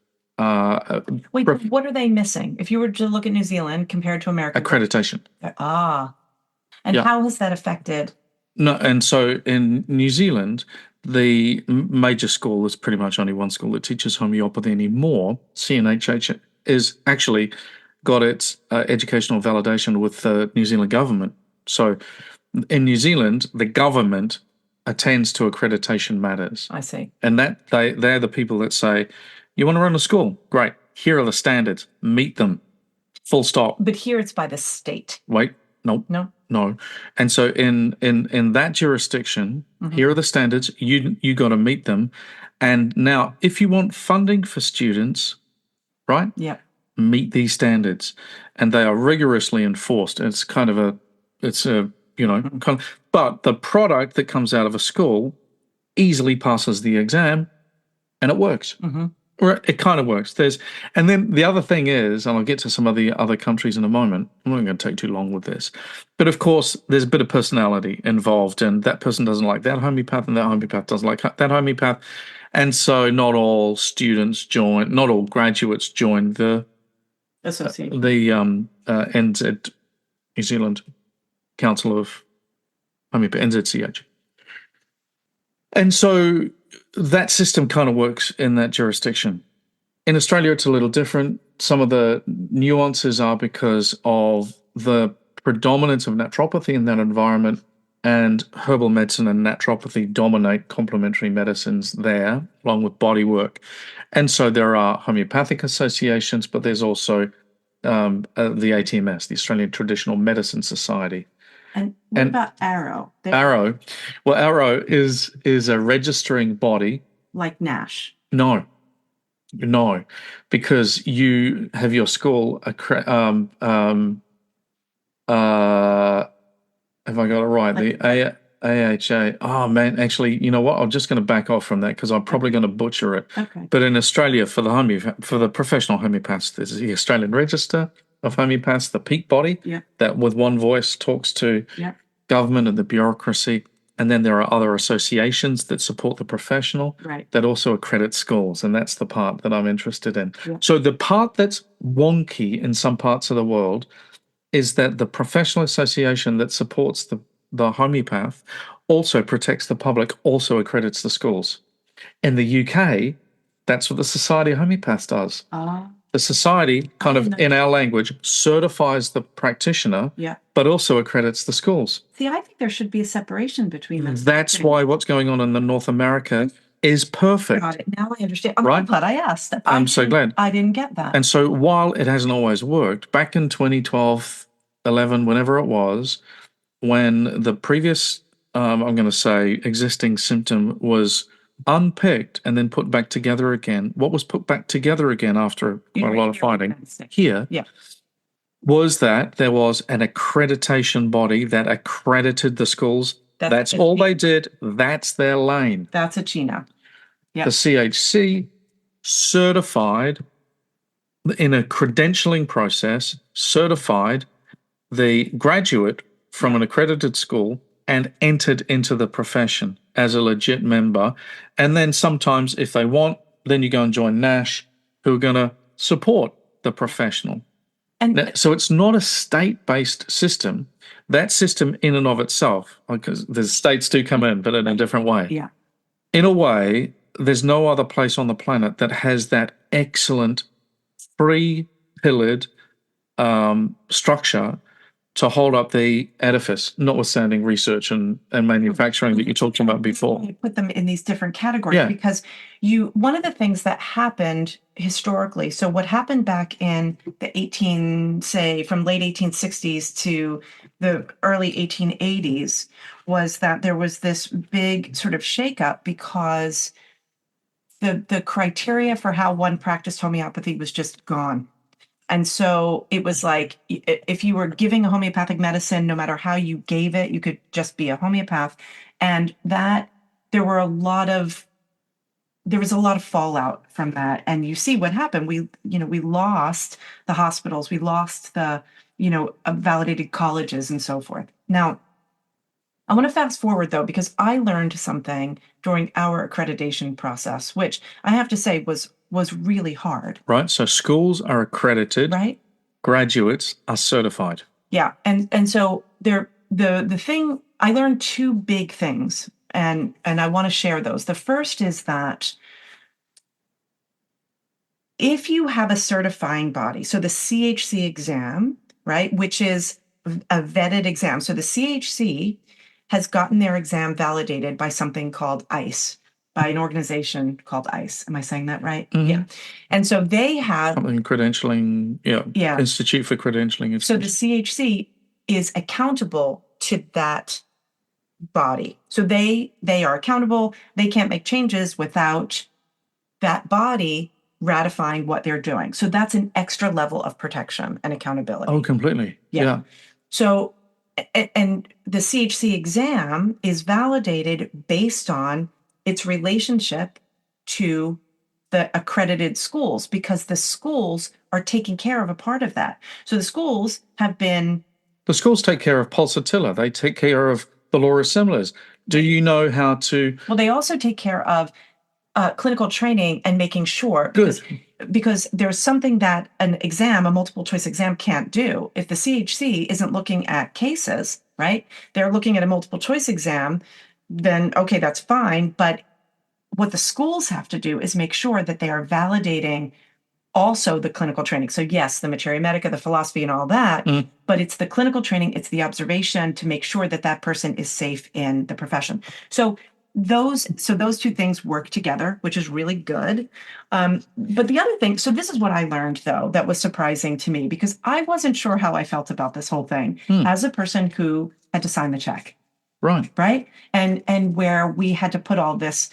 Wait, what are they missing? If you were to look at New Zealand compared to America? Accreditation. And how has that affected? No, and so in New Zealand, the major school is pretty much only one school that teaches homeopathy anymore. CNHH is actually got its educational validation with the New Zealand government. So in New Zealand, the government attends to accreditation matters. I see. And that they're the people that say, you want to run a school? Great. Here are the standards. Meet them. Full stop. But here it's by the state. Wait. Nope. No. And so in that jurisdiction, here are the standards. You got to meet them. And now, if you want funding for students, right? Yeah. Meet these standards, and they are rigorously enforced. It's kind of but the product that comes out of a school easily passes the exam, and it works. It kind of works. And then the other thing is, and I'll get to some of the other countries in a moment. I'm not going to take too long with this, but of course, there's a bit of personality involved, and that person doesn't like that homeopath, and that homeopath doesn't like that homeopath, and so not all graduates join the association, the NZ New Zealand Council of Homeopathy, NZCH, and so that system kind of works in that jurisdiction. In Australia, it's a little different. Some of the nuances are because of the predominance of naturopathy in that environment, and herbal medicine and naturopathy dominate complementary medicines there, along with body work. And so there are homeopathic associations, but there's also the ATMS, the Australian Traditional Medicine Society. And what about Arrow? Arrow. Well, Arrow is a registering body. Like NASH. No. No, because you have your school have I got it right? Like, The AHA. Oh man, actually, you know what? I'm just going to back off from that because I'm probably going to butcher it. okay. But in Australia, for the professional homeopaths, there's the Australian Register of Homeopaths, the peak body Yeah. that with one voice talks to Yeah. government and the bureaucracy. And then there are other associations that support the professional Right. that also accredit schools. And that's the part that I'm interested in. Yeah. So the part that's wonky in some parts of the world is that the professional association that supports the homeopath also protects the public, also accredits the schools. In the UK, that's what the Society of Homeopaths does. The society, kind of in our language, certifies the practitioner, Yeah. but also accredits the schools. See, I think there should be a separation between them. That's why what's going on in the North America is perfect. Got it. Now I understand. I'm Right? glad I asked. I'm so glad. I didn't get that. And so while it hasn't always worked, back in 2012, 11, whenever it was, when the previous, I'm going to say, existing symptom was unpicked and then put back together again, what was put back together again after quite a lot of fighting here was that there was an accreditation body that accredited the schools. That's all they did. That's their lane. That's a China. Yeah. The CHC certified in a credentialing process, certified the graduate from an accredited school and entered into the profession as a legit member. And then sometimes if they want, then you go and join NASH, who are going to support the professional. And so it's not a state-based system. That system in and of itself, because the states do come in, but in a different way. Yeah. In a way, there's no other place on the planet that has that excellent three-pillared structure to hold up the edifice, notwithstanding research and manufacturing that you talked about before. I put them in these different categories because one of the things that happened historically, so what happened back in the from late 1860s to the early 1880s was that there was this big sort of shakeup because the criteria for how one practiced homeopathy was just gone. And so it was like, if you were giving a homeopathic medicine, no matter how you gave it, you could just be a homeopath. And that there was a lot of fallout from that. And you see what happened. We lost the hospitals, we lost the, validated colleges and so forth. Now, I want to fast forward though, because I learned something during our accreditation process, which I have to say was really hard. Right. So schools are accredited. Right. Graduates are certified. Yeah. And so the thing I learned two big things and I want to share those. The first is that if you have a certifying body, so the CHC exam, right, which is a vetted exam. So the CHC has gotten their exam validated by something called ICE, by an organization called ICE. Am I saying that right? Mm-hmm. Yeah. And so they have something credentialing, Institute for Credentialing. So the CHC is accountable to that body. So they are accountable. They can't make changes without that body ratifying what they're doing. So that's an extra level of protection and accountability. Oh, completely. Yeah. So, and the CHC exam is validated based on its relationship to the accredited schools, because the schools are taking care of a part of that. So the schools take care of pulsatilla. They take care of the laura similis. Do you know how to? Well, they also take care of clinical training and making sure. Because there's something that a multiple choice exam can't do. If the CHC isn't looking at cases, right? They're looking at a multiple choice exam, then okay, that's fine. But what the schools have to do is make sure that they are validating also the clinical training. So yes, the materia medica, the philosophy and all that, but it's the clinical training, it's the observation to make sure that that person is safe in the profession. So those two things work together, which is really good. But the other thing, so this is what I learned though, that was surprising to me, because I wasn't sure how I felt about this whole thing as a person who had to sign the check. Right. And where we had to put all this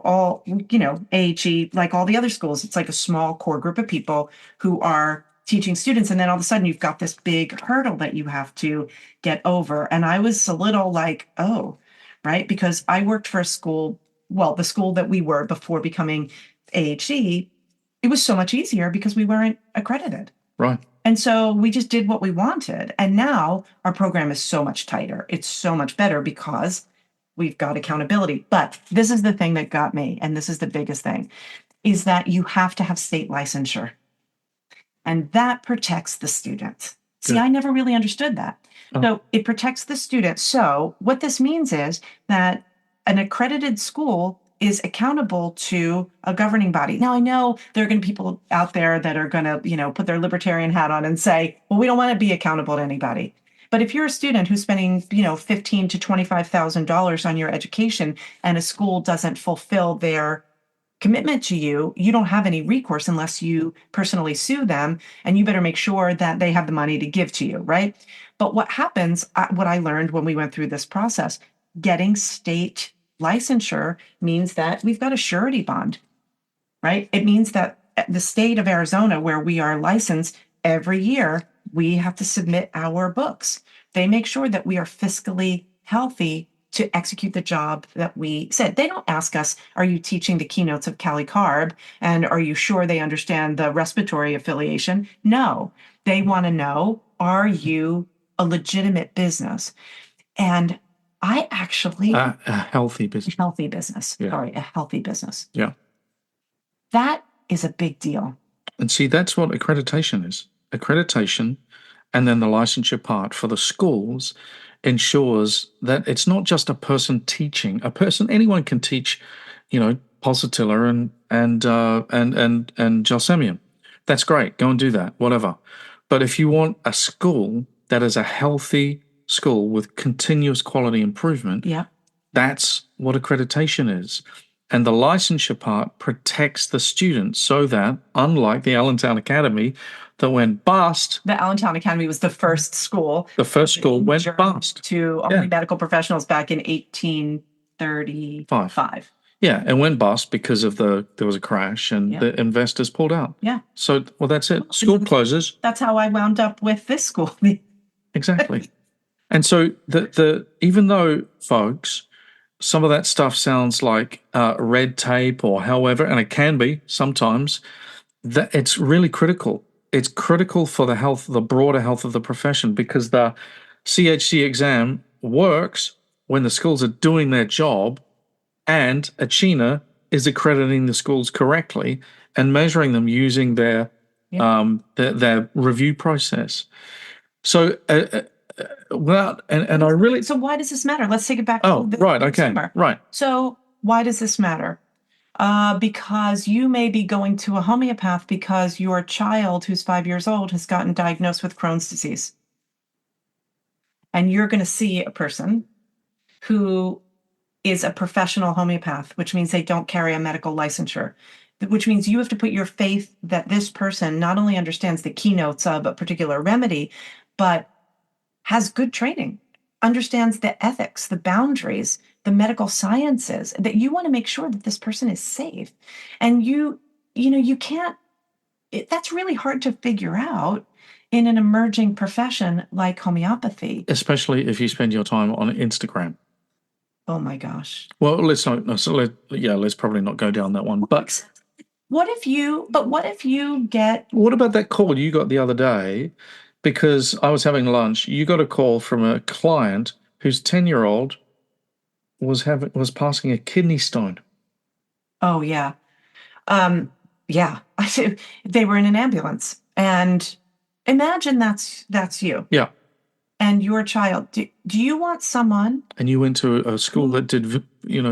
all, AHE, like all the other schools, it's like a small core group of people who are teaching students. And then all of a sudden you've got this big hurdle that you have to get over. And I was a little like, oh, right. Because I worked for a school, well, the school that we were before becoming AHE, it was so much easier because we weren't accredited. Right. And so we just did what we wanted. And now our program is so much tighter. It's so much better because we've got accountability. But this is the thing that got me, and this is the biggest thing, is that you have to have state licensure. And that protects the student. See, Good. I never really understood that. Oh. So it protects the student. So what this means is that an accredited school is accountable to a governing body. Now, I know there are going to be people out there that are going to, put their libertarian hat on and say, well, we don't want to be accountable to anybody. But if you're a student who's spending, $15,000 to $25,000 on your education and a school doesn't fulfill their commitment to you, you don't have any recourse unless you personally sue them, and you better make sure that they have the money to give to you, right? But what happens, what I learned when we went through this process, getting state licensure means that we've got a surety bond, right? It means that the state of Arizona, where we are licensed, every year we have to submit our books. They make sure that we are fiscally healthy to execute the job that we said. They don't ask us, are you teaching the keynotes of Cali Carb? And are you sure they understand the respiratory affiliation? No, they want to know, are you a legitimate business? And I actually a healthy business. Healthy business. Yeah. Sorry, a healthy business. Yeah. That is a big deal. And see, that's what accreditation is. Accreditation and then the licensure part for the schools ensures that it's not just a person teaching. A person, anyone can teach, pulsatilla and gelsemium. That's great. Go and do that, whatever. But if you want a school that is a healthy school with continuous quality improvement, Yeah. that's what accreditation is. And the licensure part protects the students so that, unlike the Allentown Academy that went bust, The Allentown Academy was the first school. the first school went bust. To only medical professionals back in 1835. Yeah, and went bust because of there was a crash and the investors pulled out. Yeah. So, well, that's it. School closes. That's how I wound up with this school. Exactly. And so the even though, folks, some of that stuff sounds like red tape or however, and it can be sometimes, that it's really critical. It's critical for the broader health of the profession, because the CHC exam works when the schools are doing their job and ACHINA is accrediting the schools correctly and measuring them using their review process. So and I really... So why does this matter? Let's take it back to right, okay, consumer. Right. So why does this matter? Because you may be going to a homeopath because your child who's 5 years old has gotten diagnosed with Crohn's disease. And you're going to see a person who is a professional homeopath, which means they don't carry a medical licensure, which means you have to put your faith that this person not only understands the keynotes of a particular remedy, but has good training, understands the ethics, the boundaries, the medical sciences, that you want to make sure that this person is safe. And you can't, that's really hard to figure out in an emerging profession like homeopathy. Especially if you spend your time on Instagram. Oh my gosh. Well, let's probably not go down that one. But what if you get... What about that call you got the other day? Because I was having lunch, you got a call from a client whose 10-year-old was passing a kidney stone. Oh yeah. Yeah. They were in an ambulance, and imagine that's you. Yeah. And your child. Do you want someone? And you went to a school that did,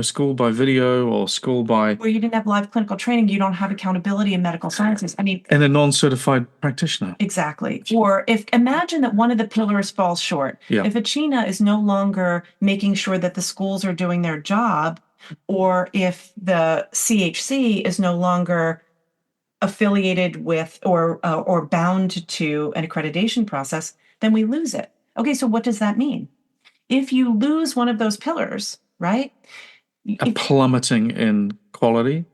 school by video or school by... Where you didn't have live clinical training, you don't have accountability in medical sciences. I mean... And a non-certified practitioner. Exactly. Or imagine that one of the pillars falls short. Yeah. If ACHINA is no longer making sure that the schools are doing their job, or if the CHC is no longer affiliated with or bound to an accreditation process, then we lose it. Okay, so what does that mean? If you lose one of those pillars, right, a plummeting in quality,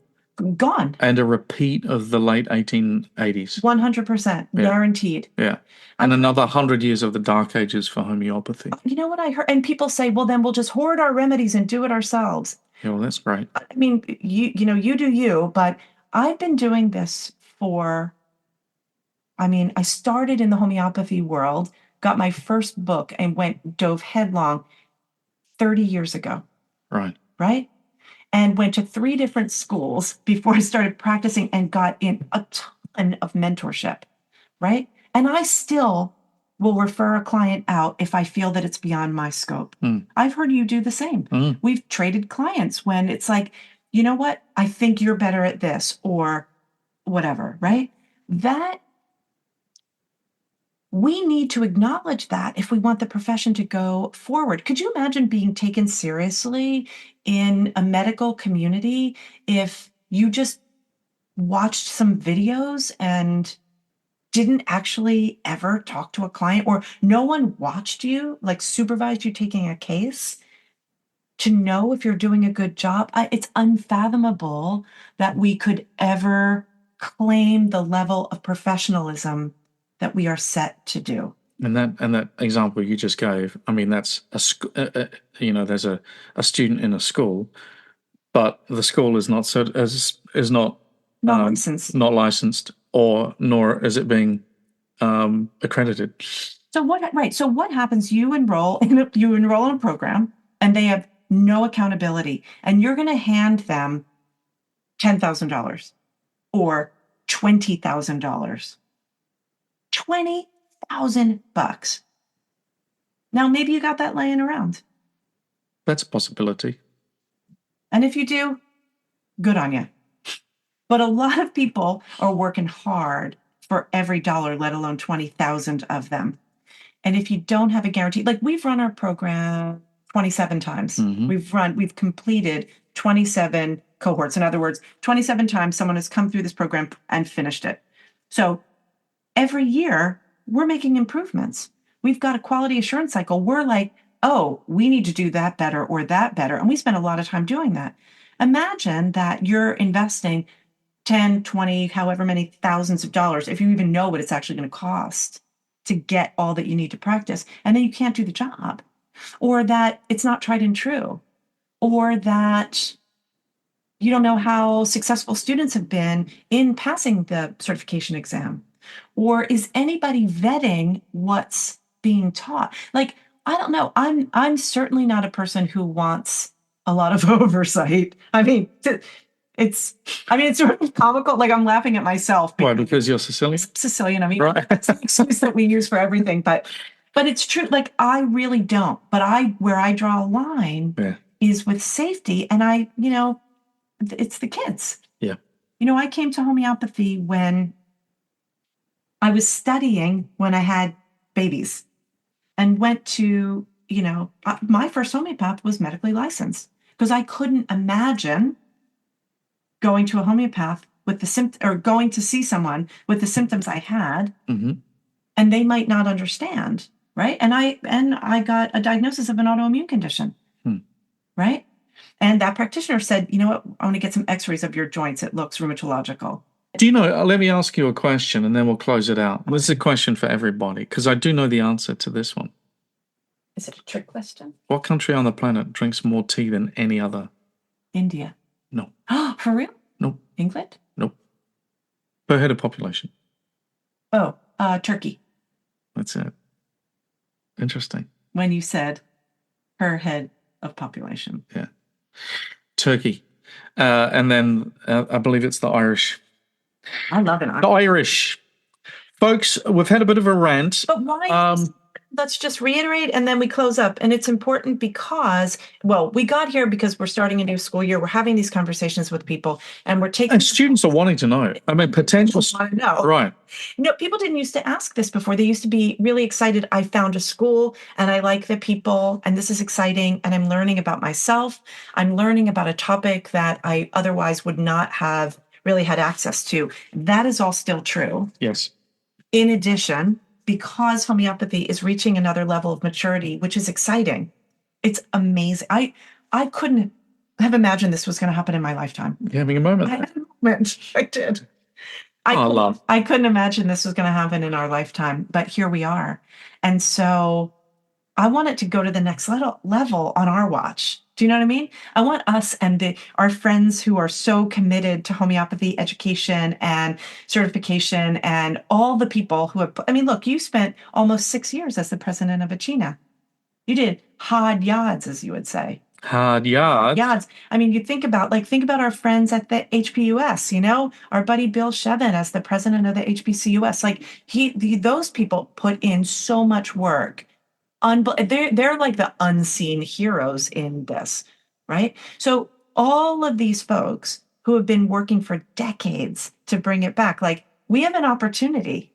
gone. and a repeat of the late 1880s. 100% guaranteed. Yeah. And another 100 years of the Dark Ages for homeopathy. You know what I heard? And people say, well, then we'll just hoard our remedies and do it ourselves. Yeah, well, that's great. I mean, you do you, but I've been doing this for, I started in the homeopathy world, got my first book and dove headlong 30 years ago. Right. Right? And went to 3 different schools before I started practicing and got in a ton of mentorship. Right? And I still will refer a client out if I feel that it's beyond my scope. I've heard you do the same. We've traded clients when it's like, you know what? I think you're better at this or whatever, right? That we need to acknowledge that if we want the profession to go forward. Could you imagine being taken seriously in a medical community if you just watched some videos and didn't actually ever talk to a client, or no one watched you, like supervised you taking a case to know if you're doing a good job? It's unfathomable that we could ever claim the level of professionalism that we are set to do. And that example you just gave, that's there's a student in a school, but the school is not Not licensed, nor is it being accredited. So what happens? You enroll in a program, and they have no accountability, and you're going to hand them $10,000 or $20,000. $20,000. Now maybe you got that laying around. That's a possibility. And if you do, good on you. But a lot of people are working hard for every dollar, let alone 20,000 of them. And if you don't have a guarantee, like we've run our program 27 times. We've completed 27 cohorts. In other words, 27 times someone has come through this program and finished it. So every year we're making improvements. We've got a quality assurance cycle. We're like, oh, we need to do that better or that better. And we spend a lot of time doing that. Imagine that you're investing 10, 20, however many thousands of dollars, if you even know what it's actually going to cost to get all that you need to practice, and then you can't do the job, or that it's not tried and true, or that you don't know how successful students have been in passing the certification exam, or is anybody vetting what's being taught? Like, I don't know. I'm certainly not a person who wants a lot of oversight. It's sort of comical. Like, I'm laughing at myself. Why? Because you're Sicilian? Sicilian. Right. That's an excuse that we use for everything. But it's true. Like, I really don't. But where I draw a line is with safety. And it's the kids. Yeah. I came to homeopathy when I was studying when I had babies, and went to, my first homeopath was medically licensed, because I couldn't imagine going to a homeopath with or going to see someone with the symptoms I had, and they might not understand, right? And I got a diagnosis of an autoimmune condition, right? And that practitioner said, you know what, I want to get some x-rays of your joints. It looks rheumatological. Do you know, let me ask you a question and then we'll close it out. This is a question for everybody, because I do know the answer to this one. Is it a trick question? What country on the planet drinks more tea than any other? India. No. Oh, for real? Nope. England? Nope. Per head of population. Oh, Turkey. That's it. Interesting. When you said per head of population. Yeah. Turkey. And then I believe it's the Irish. I love it. The Irish. Folks, we've had a bit of a rant. But why? Let's just reiterate, and then we close up. And it's important because, we got here because we're starting a new school year. We're having these conversations with people, and we're taking... And students are wanting to know. Potential... want to know. Right. People didn't used to ask this before. They used to be really excited. I found a school, and I like the people, and this is exciting, and I'm learning about myself. I'm learning about a topic that I otherwise would not have really had access to. That is all still true. Yes. In addition, because homeopathy is reaching another level of maturity, which is exciting. It's amazing. I couldn't have imagined this was going to happen in my lifetime. You're having a moment. I had a moment. I did. Love. I couldn't imagine this was going to happen in our lifetime, but here we are. And so I want it to go to the next level on our watch. Do you know what I mean? I want us and our friends who are so committed to homeopathy education and certification, and all the people who have, I mean, look, you spent almost 6 years as the president of Achina. You did hard yards, as you would say. Hard yards. Yards. I mean, you think about our friends at the HPUS, our buddy Bill Shevin as the president of the HBCUS. Like those people put in so much work. They're like the unseen heroes in this, right? So all of these folks who have been working for decades to bring it back, like we have an opportunity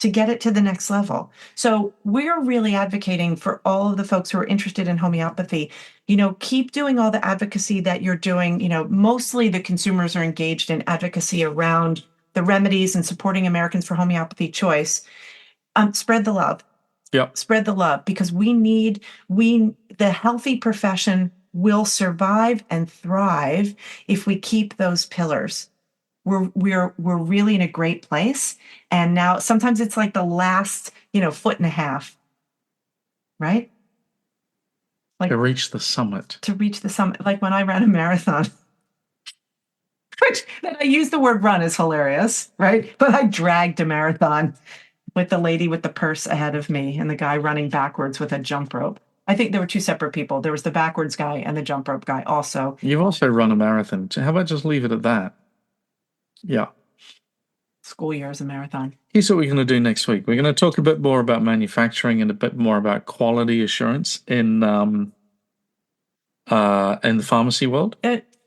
to get it to the next level. So we're really advocating for all of the folks who are interested in homeopathy. Keep doing all the advocacy that you're doing. Mostly the consumers are engaged in advocacy around the remedies and supporting Americans for homeopathy choice. Spread the love. Yep. Spread the love, because the healthy profession will survive and thrive if we keep those pillars. We're really in a great place. And now sometimes it's like the last, foot and a half, right? Like to reach the summit. Like when I ran a marathon, which then I use the word run is hilarious, right? But I dragged a marathon with the lady with the purse ahead of me and the guy running backwards with a jump rope. I think there were two separate people. There was the backwards guy and the jump rope guy also. You've also run a marathon. How about just leave it at that? Yeah. School year is a marathon. Here's what we're going to do next week. We're going to talk a bit more about manufacturing and a bit more about quality assurance in the pharmacy world.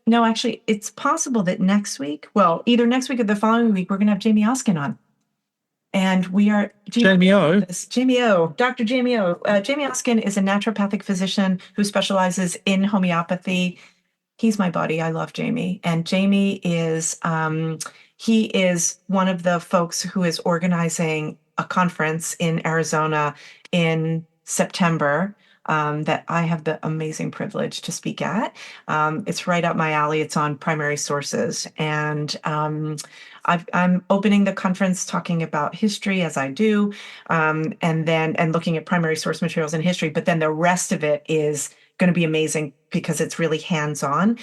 No, actually, it's possible that next week, either next week or the following week, we're going to have Jamie Oskin on. And we are Jamie O. Dr. Jamie O. Jamie Oskin is a naturopathic physician who specializes in homeopathy. He's my buddy. I love Jamie. And Jamie is he is one of the folks who is organizing a conference in Arizona in September that I have the amazing privilege to speak at. It's right up my alley. It's on primary sources. And I'm opening the conference talking about history, as I do, and looking at primary source materials in history. But then the rest of it is going to be amazing because it's really hands-on.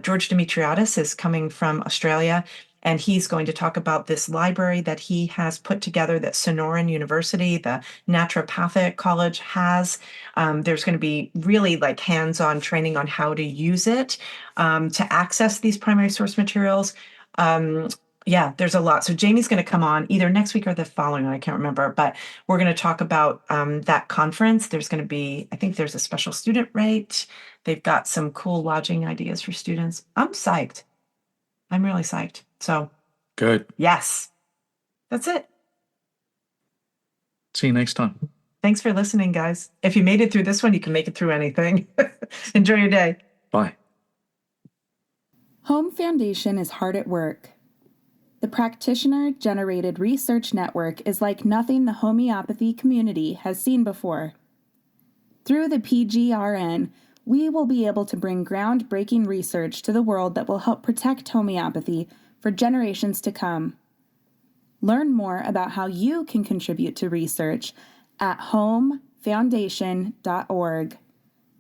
George Demetriadis is coming from Australia, and he's going to talk about this library that he has put together that Sonoran University, the naturopathic college, has. There's going to be really like hands-on training on how to use it to access these primary source materials. Yeah, there's a lot. So Jamie's going to come on either next week or the following, I can't remember, but we're going to talk about that conference. There's going to be, I think there's a special student rate. They've got some cool lodging ideas for students. I'm psyched. I'm really psyched. So good. Yes. That's it. See you next time. Thanks for listening, guys. If you made it through this one, you can make it through anything. Enjoy your day. Bye. Home Foundation is hard at work. The Practitioner-Generated Research Network is like nothing the homeopathy community has seen before. Through the PGRN, we will be able to bring groundbreaking research to the world that will help protect homeopathy for generations to come. Learn more about how you can contribute to research at homefoundation.org.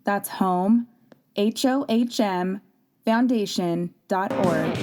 That's home, HOHM, foundation.org.